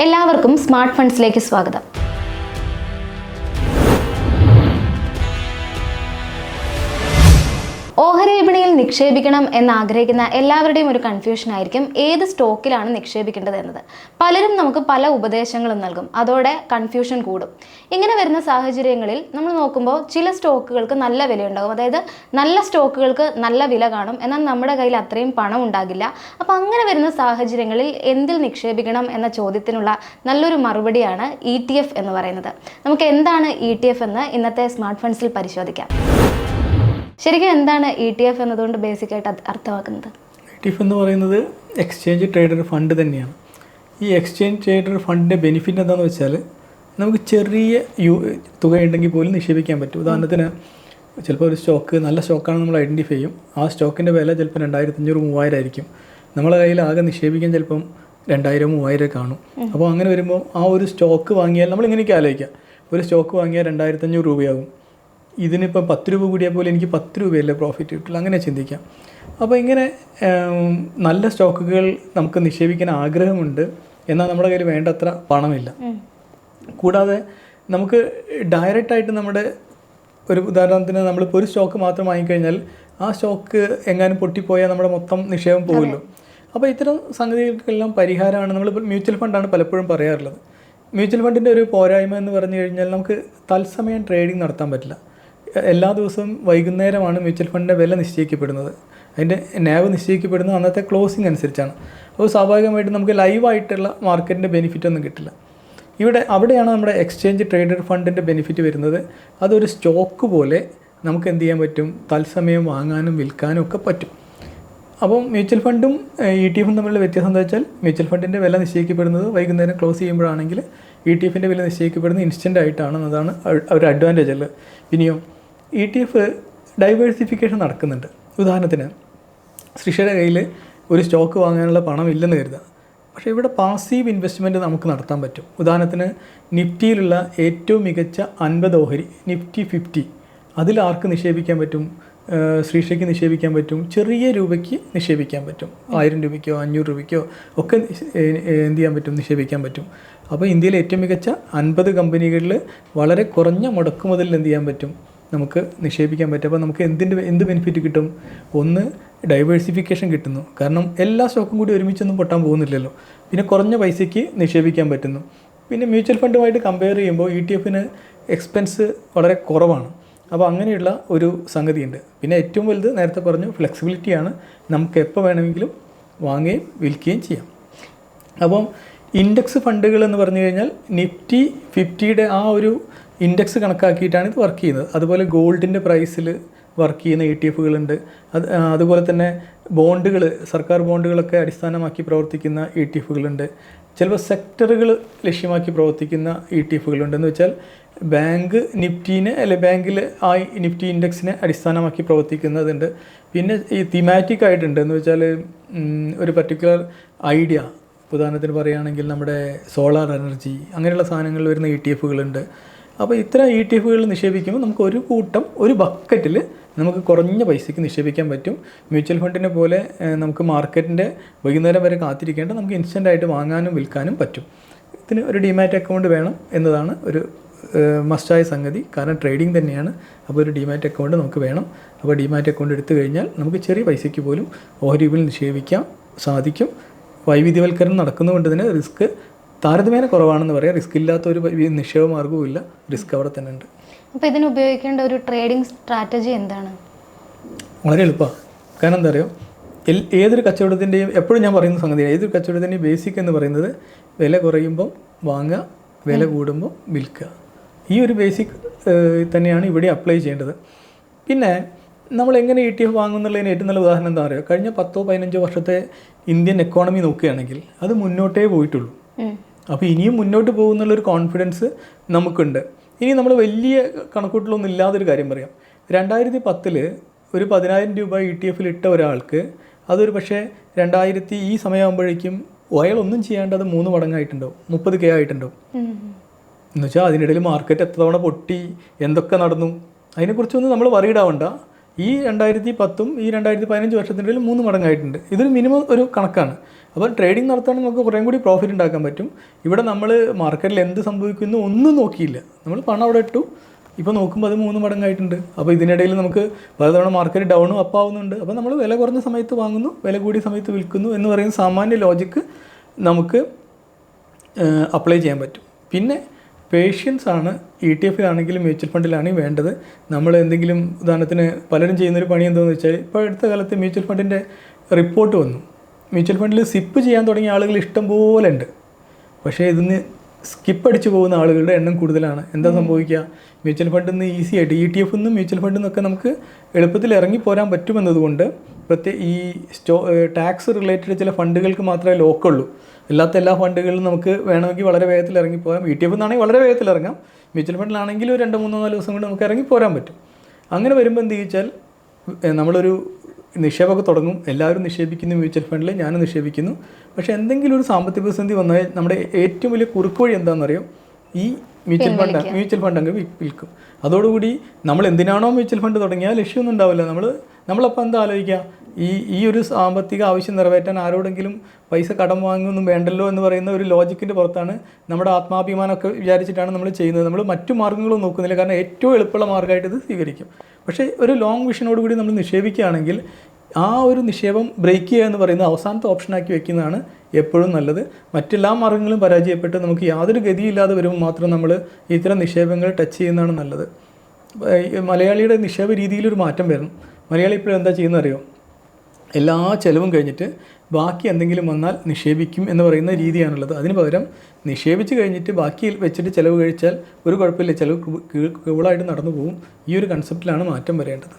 എല്ലാവർക്കും സ്മാർട്ട് ഫണ്ട്സിലേക്ക് സ്വാഗതം. ഓഹരി വിപണിയിൽ നിക്ഷേപിക്കണം എന്നാഗ്രഹിക്കുന്ന എല്ലാവരുടെയും ഒരു കൺഫ്യൂഷൻ ആയിരിക്കും ഏത് സ്റ്റോക്കിലാണ് നിക്ഷേപിക്കേണ്ടത് എന്നത്. പലരും നമുക്ക് പല ഉപദേശങ്ങളും നൽകും, അതോടെ കൺഫ്യൂഷൻ കൂടും. ഇങ്ങനെ വരുന്ന സാഹചര്യങ്ങളിൽ നമ്മൾ നോക്കുമ്പോൾ ചില സ്റ്റോക്കുകൾക്ക് നല്ല വിലയുണ്ടാകും, അതായത് നല്ല സ്റ്റോക്കുകൾക്ക് നല്ല വില കാണും, എന്നാൽ നമ്മുടെ കയ്യിൽ അത്രയും പണം ഉണ്ടാകില്ല. അപ്പോൾ അങ്ങനെ വരുന്ന സാഹചര്യങ്ങളിൽ എന്തിൽ നിക്ഷേപിക്കണം എന്ന ചോദ്യത്തിനുള്ള നല്ലൊരു മറുപടിയാണ് ETF എന്ന് പറയുന്നത്. നമുക്ക് എന്താണ് ETF എന്ന് ഇന്നത്തെ സ്മാർട്ട് ഫണ്ട്സിൽ പരിശോധിക്കാം. ശരിക്കും എന്താണ് ETF എന്നതുകൊണ്ട് ബേസിക്കായിട്ട് അർത്ഥമാക്കുന്നത്? ETF എന്ന് പറയുന്നത് എക്സ്ചേഞ്ച് ട്രേഡഡ് ഫണ്ട് തന്നെയാണ്. ഈ എക്സ്ചേഞ്ച് ട്രേഡഡ് ഫണ്ടിൻ്റെ ബെനിഫിറ്റ് എന്താണെന്ന് വെച്ചാൽ നമുക്ക് ചെറിയ തുക ഉണ്ടെങ്കിൽ പോലും നിക്ഷേപിക്കാൻ പറ്റും. ഉദാഹരണത്തിന് ചിലപ്പോൾ ഒരു സ്റ്റോക്ക് നല്ല സ്റ്റോക്കാണ് നമ്മൾ ഐഡൻറ്റിഫൈ ചെയ്യും. ആ സ്റ്റോക്കിൻ്റെ വില ചിലപ്പോൾ 2500-3000 ആയിരിക്കും. നമ്മളെ കയ്യിൽ ആകെ നിക്ഷേപിക്കാൻ ചിലപ്പം 2000-3000 കാണും. അപ്പോൾ അങ്ങനെ വരുമ്പോൾ ആ ഒരു സ്റ്റോക്ക് വാങ്ങിയാൽ നമ്മളിങ്ങനെയൊക്കെ ആലോചിക്കാം, ഒരു സ്റ്റോക്ക് വാങ്ങിയാൽ 2500 രൂപയാകും. ഇതിനിപ്പോൾ 10 രൂപ കൂടിയാൽ പോലും എനിക്ക് 10 രൂപയല്ലേ പ്രോഫിറ്റ് കിട്ടില്ല, അങ്ങനെ ചിന്തിക്കാം. അപ്പോൾ ഇങ്ങനെ നല്ല സ്റ്റോക്കുകൾ നമുക്ക് നിക്ഷേപിക്കാൻ ആഗ്രഹമുണ്ട്, എന്നാൽ നമ്മുടെ കയ്യിൽ വേണ്ടത്ര പണമില്ല. കൂടാതെ നമുക്ക് ഡയറക്റ്റായിട്ട് നമ്മുടെ ഒരു ഉദാഹരണത്തിന് നമ്മളിപ്പോൾ ഒരു സ്റ്റോക്ക് മാത്രം വാങ്ങിക്കഴിഞ്ഞാൽ ആ സ്റ്റോക്ക് എങ്ങാനും പൊട്ടിപ്പോയാൽ നമ്മുടെ മൊത്തം നിക്ഷേപം പോകുമല്ലോ. അപ്പോൾ ഇത്തരം സംഗതികൾക്കെല്ലാം പരിഹാരമാണ് നമ്മളിപ്പോൾ മ്യൂച്വൽ ഫണ്ടാണ് പലപ്പോഴും പറയാറുള്ളത്. മ്യൂച്വൽ ഫണ്ടിൻ്റെ ഒരു പോരായ്മ എന്ന് പറഞ്ഞു കഴിഞ്ഞാൽ നമുക്ക് തത്സമയം ട്രേഡിംഗ് നടത്താൻ പറ്റില്ല. എല്ലാ ദിവസവും വൈകുന്നേരമാണ് മ്യൂച്വൽ ഫണ്ടിൻ്റെ വില നിശ്ചയിക്കപ്പെടുന്നത്. അതിൻ്റെ നാവ് നിശ്ചയിക്കപ്പെടുന്നത് അന്നത്തെ ക്ലോസിംഗ് അനുസരിച്ചാണ്. അപ്പോൾ സ്വാഭാവികമായിട്ടും നമുക്ക് ലൈവായിട്ടുള്ള മാർക്കറ്റിൻ്റെ ബെനിഫിറ്റ് ഒന്നും കിട്ടില്ല. അവിടെയാണ് നമ്മുടെ എക്സ്ചേഞ്ച് ട്രേഡഡ് ഫണ്ടിൻ്റെ ബെനിഫിറ്റ് വരുന്നത്. അതൊരു സ്റ്റോക്ക് പോലെ നമുക്ക് എന്ത് ചെയ്യാൻ പറ്റും, തത്സമയം വാങ്ങാനും വിൽക്കാനും ഒക്കെ പറ്റും. അപ്പം മ്യൂച്വൽ ഫണ്ടും ETF തമ്മിലുള്ള വ്യത്യാസം എന്താ വെച്ചാൽ, മ്യൂച്വൽ ഫണ്ടിൻ്റെ വില നിശ്ചയിക്കപ്പെടുന്നത് വൈകുന്നേരം ക്ലോസ് ചെയ്യുമ്പോഴാണെങ്കിൽ ETF വില നിശ്ചയിക്കപ്പെടുന്നത് ഇൻസ്റ്റൻ്റ് ആയിട്ടാണ്. അതാണ് ഒരു അഡ്വാൻറ്റേജ് അല്ല. പിന്നെയോ ETF ഡൈവേഴ്സിഫിക്കേഷൻ നടക്കുന്നുണ്ട്. ഉദാഹരണത്തിന് സൃഷ്ടിയുടെ കയ്യിൽ ഒരു സ്റ്റോക്ക് വാങ്ങാനുള്ള പണം ഇല്ലെന്ന് കരുതുക, പക്ഷേ ഇവിടെ പാസീവ് ഇൻവെസ്റ്റ്മെൻറ്റ് നമുക്ക് നടത്താൻ പറ്റും. ഉദാഹരണത്തിന് നിഫ്റ്റിയിലുള്ള ഏറ്റവും മികച്ച 50 ഓഹരി നിഫ്റ്റി 50, അതിൽ ആർക്ക് നിക്ഷേപിക്കാൻ പറ്റും? ശ്രീഷയ്ക്ക് നിക്ഷേപിക്കാൻ പറ്റും. ചെറിയ രൂപയ്ക്ക് നിക്ഷേപിക്കാൻ പറ്റും. 1000 രൂപയ്ക്കോ 500 രൂപയ്ക്കോ ഒക്കെ എന്ത് ചെയ്യാൻ പറ്റും, നിക്ഷേപിക്കാൻ പറ്റും. അപ്പോൾ ഇന്ത്യയിലെ ഏറ്റവും മികച്ച 50 കമ്പനികളിൽ വളരെ കുറഞ്ഞ മുടക്കുമുതലിൽ എന്ത് ചെയ്യാൻ പറ്റും, നമുക്ക് നിക്ഷേപിക്കാൻ പറ്റും. അപ്പോൾ നമുക്ക് എന്ത് ബെനിഫിറ്റ് കിട്ടും? ഒന്ന്, ഡൈവേഴ്സിഫിക്കേഷൻ കിട്ടുന്നു, കാരണം എല്ലാ സ്റ്റോക്കും കൂടി ഒരുമിച്ചൊന്നും പൊട്ടാൻ പോകുന്നില്ലല്ലോ. പിന്നെ കുറഞ്ഞ പൈസയ്ക്ക് നിക്ഷേപിക്കാൻ പറ്റുന്നു. പിന്നെ മ്യൂച്വൽ ഫണ്ടുമായിട്ട് കമ്പയർ ചെയ്യുമ്പോൾ ETF എക്സ്പെൻസ് വളരെ കുറവാണ്. അപ്പോൾ അങ്ങനെയുള്ള ഒരു സംഗതിയുണ്ട്. പിന്നെ ഏറ്റവും വലുത് നേരത്തെ പറഞ്ഞു, ഫ്ലെക്സിബിലിറ്റിയാണ്. നമുക്ക് എപ്പോൾ വേണമെങ്കിലും വാങ്ങുകയും വിൽക്കുകയും ചെയ്യാം. അപ്പം ഇൻഡെക്സ് ഫണ്ടുകൾ എന്ന് പറഞ്ഞു കഴിഞ്ഞാൽ നിഫ്റ്റി 50യുടെ ആ ഒരു ഇൻഡെക്സ് കണക്കാക്കിയിട്ടാണ് ഇത് വർക്ക് ചെയ്യുന്നത്. അതുപോലെ ഗോൾഡിൻ്റെ പ്രൈസിൽ വർക്ക് ചെയ്യുന്ന ETF അതുപോലെ തന്നെ ബോണ്ടുകൾ, സർക്കാർ ബോണ്ടുകളൊക്കെ അടിസ്ഥാനമാക്കി പ്രവർത്തിക്കുന്ന ETF ചിലപ്പോൾ സെക്ടറുകൾ ലക്ഷ്യമാക്കി പ്രവർത്തിക്കുന്ന ETF എന്ന് വെച്ചാൽ ബാങ്ക് നിഫ്റ്റീനെ ബാങ്കിൽ ആ നിഫ്റ്റി ഇൻഡെക്സിനെ അടിസ്ഥാനമാക്കി പ്രവർത്തിക്കുന്നതുണ്ട്. പിന്നെ ഈ തീമാറ്റിക് ആയിട്ടുണ്ട്, എന്ന് വെച്ചാൽ ഒരു പർട്ടിക്കുലർ ഐഡിയ, ഉദാഹരണത്തിന് പറയുകയാണെങ്കിൽ നമ്മുടെ സോളാർ എനർജി അങ്ങനെയുള്ള സാധനങ്ങളിൽ വരുന്ന ETF അപ്പോൾ ഇത്തരം ETF നിക്ഷേപിക്കുമ്പോൾ നമുക്ക് ഒരു ബക്കറ്റിൽ നമുക്ക് കുറഞ്ഞ പൈസയ്ക്ക് നിക്ഷേപിക്കാൻ പറ്റും. മ്യൂച്വൽ ഫണ്ടിനെ പോലെ നമുക്ക് മാർക്കറ്റിൻ്റെ വൈകുന്നേരം വരെ കാത്തിരിക്കേണ്ട, നമുക്ക് ഇൻസ്റ്റൻ്റായിട്ട് വാങ്ങാനും വിൽക്കാനും പറ്റും. ഇതിന് ഒരു ഡിമാറ്റ് അക്കൗണ്ട് വേണം എന്നതാണ് ഒരു മസ്റ്റായ സംഗതി, കാരണം ട്രേഡിംഗ് തന്നെയാണ്. അപ്പോൾ ഒരു ഡിമാറ്റ് അക്കൗണ്ട് നമുക്ക് വേണം. അപ്പോൾ ഡിമാറ്റ് അക്കൗണ്ട് എടുത്തു കഴിഞ്ഞാൽ നമുക്ക് ചെറിയ പൈസയ്ക്ക് പോലും ഓഹരി വിപണിയിൽ നിക്ഷേപിക്കാൻ സാധിക്കും. വൈവിധ്യവൽക്കരണം നടക്കുന്നതുകൊണ്ട് തന്നെ റിസ്ക് താരതമ്യേന കുറവാണെന്ന് പറയാം. റിസ്ക് ഇല്ലാത്തൊരു നിക്ഷേപ മാർഗ്ഗവും ഇല്ല, റിസ്ക് അവിടെ തന്നെ ഉണ്ട്. അപ്പോൾ ഇതിന് ഉപയോഗിക്കേണ്ട ഒരു ട്രേഡിംഗ് സ്ട്രാറ്റജി എന്താണ്? വളരെ എളുപ്പമാണ്. കാരണം എന്താ പറയുക, ഏതൊരു കച്ചവടത്തിൻ്റെയും എപ്പോഴും ഞാൻ പറയുന്ന സംഗതിയാണ്, ഏതൊരു കച്ചവടത്തിൻ്റെയും ബേസിക് എന്ന് പറയുന്നത് വില കുറയുമ്പോൾ വാങ്ങുക, വില കൂടുമ്പോൾ വിൽക്കുക. ഈ ഒരു ബേസിക് തന്നെയാണ് ഇവിടെ അപ്ലൈ ചെയ്യേണ്ടത്. പിന്നെ നമ്മൾ എങ്ങനെ ETF വാങ്ങുന്നുള്ളതിന് ഏറ്റവും നല്ല ഉദാഹരണം എന്താ പറയുക, കഴിഞ്ഞ 10-15 വർഷത്തെ ഇന്ത്യൻ എക്കോണമി നോക്കുകയാണെങ്കിൽ അത് മുന്നോട്ടേ പോയിട്ടുള്ളൂ. അപ്പോൾ ഇനിയും മുന്നോട്ട് പോകുന്നുള്ളൊരു കോൺഫിഡൻസ് നമുക്കുണ്ട്. ഇനി നമ്മൾ വലിയ കണക്കൂട്ടലൊന്നും ഇല്ലാതൊരു കാര്യം പറയാം. 2010 ഒരു 10,000 രൂപ ETF ഇട്ട ഒരാൾക്ക് അതൊരു പക്ഷേ 2000 ഈ സമയമാകുമ്പോഴേക്കും ഒന്നും ചെയ്യാണ്ട് അത് 3 മടങ്ങായിട്ടുണ്ടാവും, 30K ആയിട്ടുണ്ടാവും. എന്നുവെച്ചാൽ അതിനിടയിൽ മാർക്കറ്റ് എത്ര തവണ പൊട്ടി, എന്തൊക്കെ നടന്നു, അതിനെക്കുറിച്ചൊന്നും നമ്മൾ വറീഡ് ആവണ്ട. ഈ 2010 ഈ 2015 വർഷത്തിൻ്റെ 3 മടങ്ങായിട്ടുണ്ട്. ഇതൊരു മിനിമം ഒരു കണക്കാണ്. അപ്പോൾ ട്രേഡിംഗ് നടത്തുകയാണെങ്കിൽ നമുക്ക് കുറേ കൂടി പ്രോഫിറ്റ് ഉണ്ടാക്കാൻ പറ്റും. ഇവിടെ നമ്മൾ മാർക്കറ്റിൽ എന്ത് സംഭവിക്കുന്നു ഒന്നും നോക്കിയില്ല, നമ്മൾ പണം അവിടെ ഇട്ടു, ഇപ്പോൾ നോക്കുമ്പോൾ അത് 3 മടങ്ങായിട്ടുണ്ട്. അപ്പോൾ ഇതിനിടയിൽ നമുക്ക് പലതവണ മാർക്കറ്റ് ഡൗണും അപ്പ് ആവുന്നുണ്ട്. അപ്പോൾ നമ്മൾ വില കുറഞ്ഞ സമയത്ത് വാങ്ങുന്നു, വില കൂടിയ സമയത്ത് വിൽക്കുന്നു എന്ന് പറയുന്ന സാമാന്യ ലോജിക്ക് നമുക്ക് അപ്ലൈ ചെയ്യാൻ പറ്റും. പിന്നെ പേഷ്യൻസ് ആണ് ETF ആണെങ്കിലും മ്യൂച്വൽ ഫണ്ടിലാണെങ്കിൽ വേണ്ടത്. നമ്മൾ എന്തെങ്കിലും ഉദാഹരണത്തിന് പലരും ചെയ്യുന്നൊരു പണി എന്താണെന്ന് വെച്ചാൽ, ഇപ്പോൾ അടുത്ത കാലത്ത് മ്യൂച്വൽ ഫണ്ടിൻ്റെ റിപ്പോർട്ട് വന്നു. മ്യൂച്വൽ ഫണ്ടിൽ സിപ്പ് ചെയ്യാൻ തുടങ്ങിയ ആളുകൾ ഇഷ്ടം പോലെ ഉണ്ട്. പക്ഷേ ഇതിന് സ്കിപ്പ് അടിച്ചു പോകുന്ന ആളുകളുടെ എണ്ണം കൂടുതലാണ്. എന്താ സംഭവിക്കുക? മ്യൂച്വൽ ഫണ്ടിൽ നിന്ന് ഈസി ആയിട്ട് ETF നിന്നും മ്യൂച്വൽ ഫണ്ടിൽ നിന്നൊക്കെ നമുക്ക് എളുപ്പത്തിൽ ഇറങ്ങിപ്പോരാൻ പറ്റുമെന്നതുകൊണ്ട് ഈ ടാക്സ് റിലേറ്റഡ് ചില ഫണ്ടുകൾക്ക് മാത്രമേ ലോക്കുള്ളൂ. അല്ലാത്ത എല്ലാ ഫണ്ടുകളിലും നമുക്ക് വേണമെങ്കിൽ വളരെ വേഗത്തിൽ ഇറങ്ങിപ്പോകാം. ETF എന്നാണെങ്കിൽ വളരെ വേഗത്തിൽ ഇറങ്ങാം. മ്യൂച്വൽ ഫണ്ടിലാണെങ്കിൽ 2-3-4 ദിവസം കൊണ്ട് നമുക്ക് ഇറങ്ങിപ്പോരാൻ പറ്റും. അങ്ങനെ വരുമ്പോൾ എന്ത് ചോദിച്ചാൽ, നമ്മളൊരു നിക്ഷേപമൊക്കെ തുടങ്ങും, എല്ലാവരും നിക്ഷേപിക്കുന്നു മ്യൂച്വൽ ഫണ്ടിൽ, ഞാനും നിക്ഷേപിക്കുന്നു. പക്ഷേ എന്തെങ്കിലും ഒരു സാമ്പത്തിക പ്രതിസന്ധി വന്നാൽ നമ്മുടെ ഏറ്റവും വലിയ കുറുക്കുവഴി എന്താണെന്നറിയോ? ഈ മ്യൂച്വൽ ഫണ്ട് അങ്ങ് വിൽക്കും. അതോടുകൂടി നമ്മൾ എന്തിനാണോ മ്യൂച്വൽ ഫണ്ട് തുടങ്ങിയാൽ ലക്ഷ്യമൊന്നും ഉണ്ടാവില്ല. നമ്മളപ്പോൾ എന്താ ആലോചിക്കുക? ഈ ഒരു സാമ്പത്തിക ആവശ്യം നിറവേറ്റാൻ ആരോടെങ്കിലും പൈസ കടം വാങ്ങുമൊന്നും വേണ്ടല്ലോ എന്ന് പറയുന്ന ഒരു ലോജിക്കിൻ്റെ പുറത്താണ് നമ്മുടെ ആത്മാഭിമാനമൊക്കെ വിചാരിച്ചിട്ടാണ് നമ്മൾ ചെയ്യുന്നത്. നമ്മൾ മറ്റു മാർഗ്ഗങ്ങളും നോക്കുന്നില്ല, കാരണം ഏറ്റവും എളുപ്പമുള്ള മാർഗ്ഗമായിട്ട് ഇത് സ്വീകരിക്കും. പക്ഷേ ഒരു ലോങ് വിഷനോട് കൂടി നമ്മൾ നിക്ഷേപിക്കുകയാണെങ്കിൽ ആ ഒരു നിക്ഷേപം ബ്രേക്ക് ചെയ്യുക എന്ന് പറയുന്നത് അവസാനത്തെ ഓപ്ഷനാക്കി വെക്കുന്നതാണ് എപ്പോഴും നല്ലത്. മറ്റെല്ലാ മാർഗ്ഗങ്ങളും പരാജയപ്പെട്ട് നമുക്ക് യാതൊരു ഗതിയില്ലാതെ വരുമ്പോൾ മാത്രം നമ്മൾ ഇത്തരം നിക്ഷേപങ്ങൾ ടച്ച് ചെയ്യുന്നതാണ് നല്ലത്. മലയാളിയുടെ നിക്ഷേപ രീതിയിലൊരു മാറ്റം വരണം. മലയാളി ഇപ്പോഴും എന്താ ചെയ്യുന്നത് അറിയോ? എല്ലാ ചിലവും കഴിഞ്ഞിട്ട് ബാക്കി എന്തെങ്കിലും വന്നാൽ നിക്ഷേപിക്കും എന്ന് പറയുന്ന രീതിയാണുള്ളത്. അതിന് പകരം നിക്ഷേപിച്ച് കഴിഞ്ഞിട്ട് ബാക്കി വെച്ചിട്ട് ചിലവ് കഴിച്ചാൽ ഒരു കുഴപ്പമില്ല, ചിലവ് കൂളായിട്ട് നടന്നു പോകും. ഈ ഒരു കൺസെപ്റ്റിലാണ് മാറ്റം വരേണ്ടത്.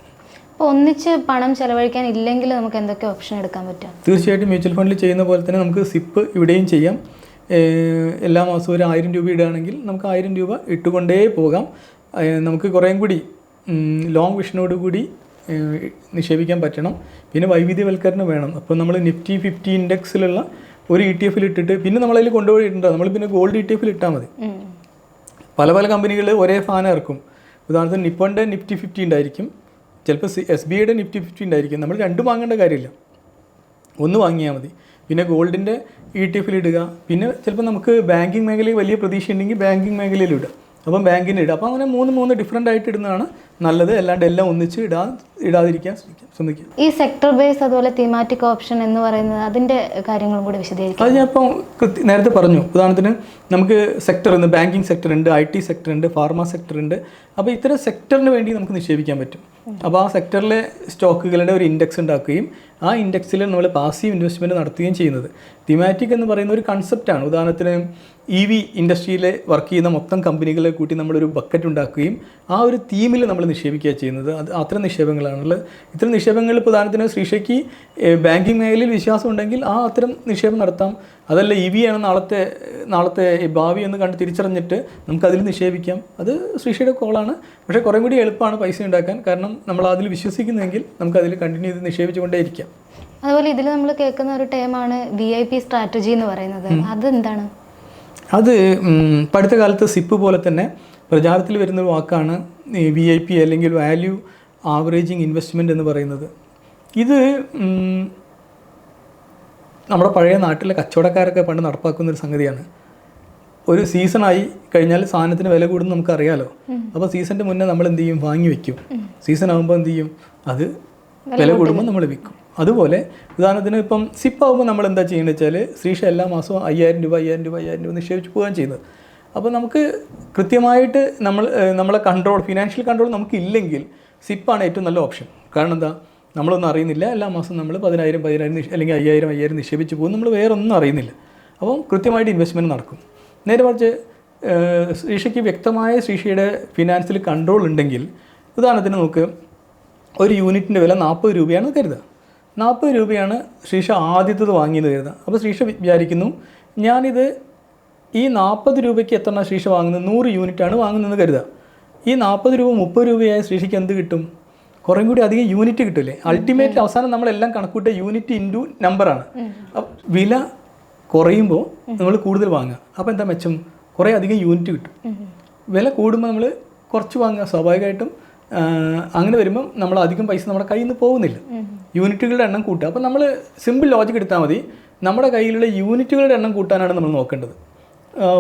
അപ്പോൾ ഒന്നിച്ച് പണം ചിലവഴിക്കാൻ ഇല്ലെങ്കിൽ നമുക്ക് എന്തൊക്കെ ഓപ്ഷൻ എടുക്കാൻ പറ്റും? തീർച്ചയായിട്ടും മ്യൂച്വൽ ഫണ്ടിൽ ചെയ്യുന്ന പോലെ തന്നെ നമുക്ക് സിപ്പ് ഇവിടെയും ചെയ്യാം. എല്ലാ മാസവും ഒരു 1000 രൂപ ഇടുകയാണെങ്കിൽ നമുക്ക് 1000 രൂപ ഇട്ടുകൊണ്ടേ പോകാം. നമുക്ക് കുറേയും കൂടി ലോങ് വിഷനോട് കൂടി നിക്ഷേപിക്കാൻ പറ്റണം. പിന്നെ വൈവിധ്യവൽക്കരണം വേണം. അപ്പോൾ നമ്മൾ Nifty 50 ഇൻഡെക്സിലുള്ള ഒരു ETF ഇട്ടിട്ട് പിന്നെ നമ്മളതിൽ കൊണ്ടുപോയിട്ടുണ്ടാകും. നമ്മൾ പിന്നെ ഗോൾഡ് ETF ഇട്ടാൽ മതി. പല കമ്പനികൾ ഒരേ ഫാൻ ഇറക്കും. ഉദാഹരണത്തിന് നിപ്പോണിൻ്റെ Nifty 50 ഉണ്ടായിരിക്കും, ചിലപ്പോൾ SBIയുടെ Nifty 50 ഉണ്ടായിരിക്കും. നമ്മൾ രണ്ടും വാങ്ങേണ്ട കാര്യമില്ല, ഒന്ന് വാങ്ങിയാൽ മതി. പിന്നെ ഗോൾഡിൻ്റെ ETF ഇടുക. പിന്നെ ചിലപ്പോൾ നമുക്ക് ബാങ്കിങ് മേഖലയിൽ വലിയ പ്രതീക്ഷ ഉണ്ടെങ്കിൽ ബാങ്കിങ് മേഖലയിൽ ഇടുക. അപ്പം ബാങ്കിന് ഇടുക. അപ്പോൾ അങ്ങനെ 3 ഡിഫറൻ്റ് ആയിട്ട് ഇടുന്നതാണ് നല്ലത്. അല്ലാണ്ട് എല്ലാം ഒന്നിച്ച് ഇടാതിരിക്കാൻ ശ്രമിക്കുക. ഈ സെക്ടർ ബേസ് അതുപോലെ തീമാറ്റിക് ഓപ്ഷൻ എന്ന് പറയുന്നത് അതിൻ്റെ കാര്യങ്ങളും കൂടി വിശദീകരിക്കും. അത് ഞാൻ ഇപ്പോൾ നേരത്തെ പറഞ്ഞു. ഉദാഹരണത്തിന് നമുക്ക് സെക്ടർ ഉണ്ട്, ബാങ്കിങ് സെക്ടർ ഉണ്ട്, IT സെക്ടർ ഉണ്ട്, ഫാർമ സെക്ടർ ഉണ്ട്. അപ്പോൾ ഇത്തരം സെക്ടറിന് വേണ്ടി നമുക്ക് നിക്ഷേപിക്കാൻ പറ്റും. അപ്പോൾ ആ സെക്ടറിലെ സ്റ്റോക്കുകളുടെ ഒരു ഇൻഡെക്സ് ഉണ്ടാക്കുകയും ആ ഇൻഡെക്സിൽ നമ്മൾ പാസീവ് ഇൻവെസ്റ്റ്മെൻറ്റ് നടത്തുകയും ചെയ്യുന്നത്. തീമാറ്റിക് എന്ന് പറയുന്ന ഒരു കൺസെപ്റ്റാണ്. ഉദാഹരണത്തിന് EV ഇൻഡസ്ട്രിയിൽ വർക്ക് ചെയ്യുന്ന മൊത്തം കമ്പനികളെ കൂട്ടി നമ്മളൊരു ബക്കറ്റ് ഉണ്ടാക്കുകയും ആ ഒരു തീമിൽ നമ്മൾ നിക്ഷേപിക്കുക ചെയ്യുന്നത്. അത്തരം നിക്ഷേപങ്ങളാണുള്ളത്. ഇത്തരം നിക്ഷേപങ്ങളിൽ ഉദാഹരണത്തിന് ശ്രീഷയ്ക്ക് ബാങ്കിങ് മേഖലയിൽ വിശ്വാസം ഉണ്ടെങ്കിൽ അത്തരം നിക്ഷേപം നടത്താം. അതല്ല EV ആണ് നാളത്തെ ഭാവി എന്ന് കണ്ട് തിരിച്ചറിഞ്ഞിട്ട് നമുക്കതിൽ നിക്ഷേപിക്കാം. അത് ശ്രീഷയുടെ കോളാണ്. പക്ഷേ കുറേ കൂടി എളുപ്പമാണ് പൈസ ഉണ്ടാക്കാൻ. കാരണം നമ്മൾ അതിൽ വിശ്വസിക്കുന്നെങ്കിൽ നമുക്കതിൽ കണ്ടിന്യൂ ചെയ്ത് നിക്ഷേപിച്ചുകൊണ്ടേയിരിക്കാം. അതുപോലെ ഇതിൽ നമ്മൾ കേൾക്കുന്ന ഒരു ടേമാണ് VIP സ്ട്രാറ്റജി എന്ന് പറയുന്നത്. അതെന്താണ്? അത് അടുത്ത കാലത്ത് സിപ്പ് പോലെ തന്നെ പ്രചാരത്തിൽ വരുന്നൊരു വാക്കാണ് VIP അല്ലെങ്കിൽ വാല്യൂ ആവറേജിങ് ഇൻവെസ്റ്റ്മെൻറ്റ് എന്ന് പറയുന്നത്. ഇത് നമ്മുടെ പഴയ നാട്ടിലെ കച്ചവടക്കാരൊക്കെ പണ്ട് നടപ്പാക്കുന്നൊരു സംഗതിയാണ്. ഒരു സീസണായി കഴിഞ്ഞാൽ സാധനത്തിന് വില കൂടുന്നു നമുക്കറിയാലോ. അപ്പോൾ സീസണിൻ്റെ മുന്നേ നമ്മൾ എന്ത് ചെയ്യും? വാങ്ങി വയ്ക്കും. സീസൺ ആകുമ്പോൾ എന്ത് ചെയ്യും? അത് വില കൂടുമ്പോൾ നമ്മൾ വിൽക്കും. അതുപോലെ ഉദാഹരണത്തിന് ഇപ്പം സിപ്പ് ആകുമ്പോൾ നമ്മൾ എന്താ ചെയ്യുന്നത് വെച്ചാൽ ശ്രീഷ എല്ലാ മാസവും 5000 രൂപ നിക്ഷേപിച്ച് പോകാൻ ചെയ്യുന്നത്. അപ്പോൾ നമുക്ക് കൃത്യമായിട്ട് നമ്മളെ ഫിനാൻഷ്യൽ കൺട്രോൾ നമുക്കില്ലെങ്കിൽ സിപ്പാണ് ഏറ്റവും നല്ല ഓപ്ഷൻ. കാരണം എന്താ? നമ്മളൊന്നും അറിയുന്നില്ല. എല്ലാ മാസവും നമ്മൾ 10,000 അല്ലെങ്കിൽ 5,000 നിക്ഷേപിച്ച് പോകും. നമ്മൾ വേറെ ഒന്നും അറിയുന്നില്ല. അപ്പം കൃത്യമായിട്ട് ഇൻവെസ്റ്റ്മെൻറ്റ് നടക്കും. നേരെ മറിച്ച് ശ്രീഷയ്ക്ക് വ്യക്തമായ ശ്രീഷയുടെ ഫിനാൻസിൽ കൺട്രോൾ ഉണ്ടെങ്കിൽ, ഉദാഹരണത്തിന് നമുക്ക് ഒരു യൂണിറ്റിൻ്റെ വില 40 രൂപയാണ് കരുതുക. 40 രൂപയാണ് ശ്രീഷ ആദ്യത്തത് വാങ്ങിയത് കരുതുക. അപ്പോൾ ശ്രീഷ വിചാരിക്കുന്നു, ഞാനിത് ഈ 40 രൂപയ്ക്ക് എത്ര ശ്രീഷ വാങ്ങുന്നത്? 100 യൂണിറ്റാണ് വാങ്ങുന്നതെന്ന് കരുതുക. ഈ 40 രൂപ 30 രൂപയായ ശ്രീഷയ്ക്ക് എന്ത് കിട്ടും? കുറേ കൂടി അധികം യൂണിറ്റ് കിട്ടില്ലേ? അൾട്ടിമേറ്റ് അവസാനം നമ്മളെല്ലാം കണക്കൂട്ടിയ യൂണിറ്റ് ഇൻറ്റു നമ്പറാണ്. വില കുറയുമ്പോൾ നമ്മൾ കൂടുതൽ വാങ്ങുക. അപ്പോൾ എന്താ മെച്ചം? കുറേ അധികം യൂണിറ്റ് കിട്ടും. വില കൂടുമ്പോൾ നമ്മൾ കുറച്ച് വാങ്ങുക. സ്വാഭാവികമായിട്ടും അങ്ങനെ വരുമ്പം നമ്മൾ അധികം പൈസ നമ്മുടെ കയ്യിൽ നിന്ന് പോകുന്നില്ല. യൂണിറ്റുകളുടെ എണ്ണം കൂട്ടുക. അപ്പോൾ നമ്മൾ സിമ്പിൾ ലോജിക് എടുത്താൽ മതി. നമ്മുടെ കയ്യിലുള്ള യൂണിറ്റുകളുടെ എണ്ണം കൂട്ടാനാണ് നമ്മൾ നോക്കേണ്ടത്.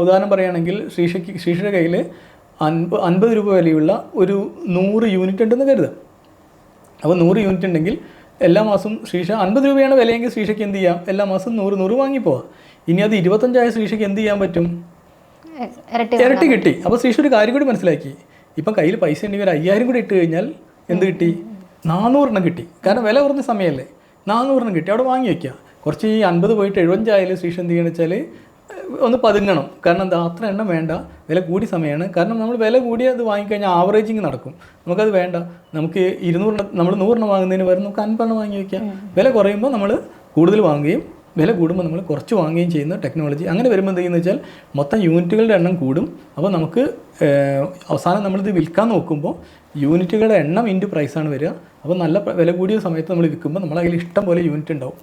ഉദാഹരണം പറയുകയാണെങ്കിൽ ശ്രീഷയുടെ കയ്യിൽ 50 രൂപ വിലയുള്ള ഒരു 100 യൂണിറ്റ് ഉണ്ടെന്ന് കരുതാം. അപ്പോൾ 100 യൂണിറ്റ് ഉണ്ടെങ്കിൽ എല്ലാ മാസവും ശ്രീഷ 50 രൂപയാണ് വിലയെങ്കിൽ ശ്രീഷയ്ക്ക് എന്ത് ചെയ്യാം? എല്ലാ മാസം 100 വാങ്ങിപ്പോവാം. ഇനി അത് 25 ശ്രീഷയ്ക്ക് എന്ത് ചെയ്യാൻ പറ്റും? ഇരട്ടി കിട്ടി. അപ്പോൾ ശ്രീഷ ഒരു കാര്യം കൂടി മനസ്സിലാക്കി. ഇപ്പം കയ്യിൽ പൈസ ഉണ്ടെങ്കിൽ ഒരു 5000 കൂടി ഇട്ട് കഴിഞ്ഞാൽ എന്ത് കിട്ടി? 400 കിട്ടി. കാരണം വില കുറഞ്ഞ സമയമല്ലേ, 400 കിട്ടി. അവിടെ വാങ്ങി വയ്ക്കുക. കുറച്ച് ഈ 50 പോയിട്ട് 75 ശ്രീഷ എന്ത് ചെയ്യണമെന്ന് വെച്ചാൽ ഒന്ന് പതുങ്ങണം. കാരണം എന്താ, അത്ര എണ്ണം വേണ്ട, വില കൂടിയ സമയമാണ്. കാരണം നമ്മൾ വില കൂടിയത് വാങ്ങിക്കഴിഞ്ഞാൽ ആവറേജിങ് നടക്കും. നമുക്കത് വേണ്ട. നമുക്ക് 200 നമ്മൾ 100 വാങ്ങുന്നതിന് പകരം നമുക്ക് 50 വാങ്ങി വയ്ക്കാം. വില കുറയുമ്പോൾ നമ്മൾ കൂടുതൽ വാങ്ങുകയും വില കൂടുമ്പോൾ നമ്മൾ കുറച്ച് വാങ്ങുകയും ചെയ്യുന്ന ടെക്നോളജി. അങ്ങനെ വരുമ്പോൾ എന്ത് ചെയ്യുന്നത് വെച്ചാൽ മൊത്തം യൂണിറ്റുകളുടെ എണ്ണം കൂടും. അപ്പോൾ നമുക്ക് അവസാനം നമ്മളിത് വിൽക്കാൻ നോക്കുമ്പോൾ യൂണിറ്റുകളുടെ എണ്ണം ഇൻറ്റു പ്രൈസാണ് വരിക. അപ്പോൾ നല്ല വില കൂടിയ സമയത്ത് നമ്മൾ വിൽക്കുമ്പോൾ നമ്മളെ കയ്യിൽ ഇഷ്ടം പോലെ യൂണിറ്റ് ഉണ്ടാവും.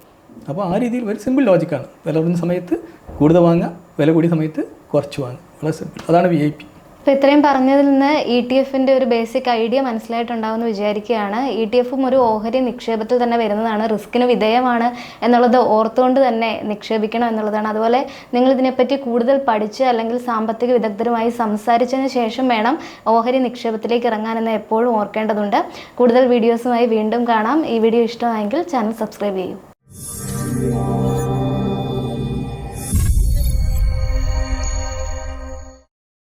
അപ്പോൾ ആ രീതിയിൽ ഒരു സിമ്പിൾ ലോജിക്കാണ്. വില കുറഞ്ഞ സമയത്ത് കൂടുതൽ വാങ്ങുക, വില കൂടിയ സമയത്ത് കുറച്ച് വാങ്ങുക. വളരെ സിമ്പിൾ. അതാണ് VIP. അപ്പോൾ ഇത്രയും പറഞ്ഞതിൽ നിന്ന് ETF-ൻ്റെ ഒരു ബേസിക് ഐഡിയ മനസ്സിലായിട്ടുണ്ടാവുമെന്ന് വിചാരിക്കുകയാണ്. ETF-ഉം ഒരു ഓഹരി നിക്ഷേപത്തിൽ തന്നെ വരുന്നതാണ്, റിസ്കിന് വിധേയമാണ് എന്നുള്ളത് ഓർത്തുകൊണ്ട് തന്നെ നിക്ഷേപിക്കണം എന്നുള്ളതാണ്. അതുപോലെ നിങ്ങൾ ഇതിനെപ്പറ്റി കൂടുതൽ പഠിച്ച് അല്ലെങ്കിൽ സാമ്പത്തിക വിദഗ്ധരുമായി സംസാരിച്ചതിന് ശേഷം വേണം ഓഹരി നിക്ഷേപത്തിലേക്ക് ഇറങ്ങാനെന്ന് എപ്പോഴും ഓർക്കേണ്ടതുണ്ട്. കൂടുതൽ വീഡിയോസുമായി വീണ്ടും കാണാം. ഈ വീഡിയോ ഇഷ്ടമായെങ്കിൽ ചാനൽ സബ്സ്ക്രൈബ് ചെയ്യൂ.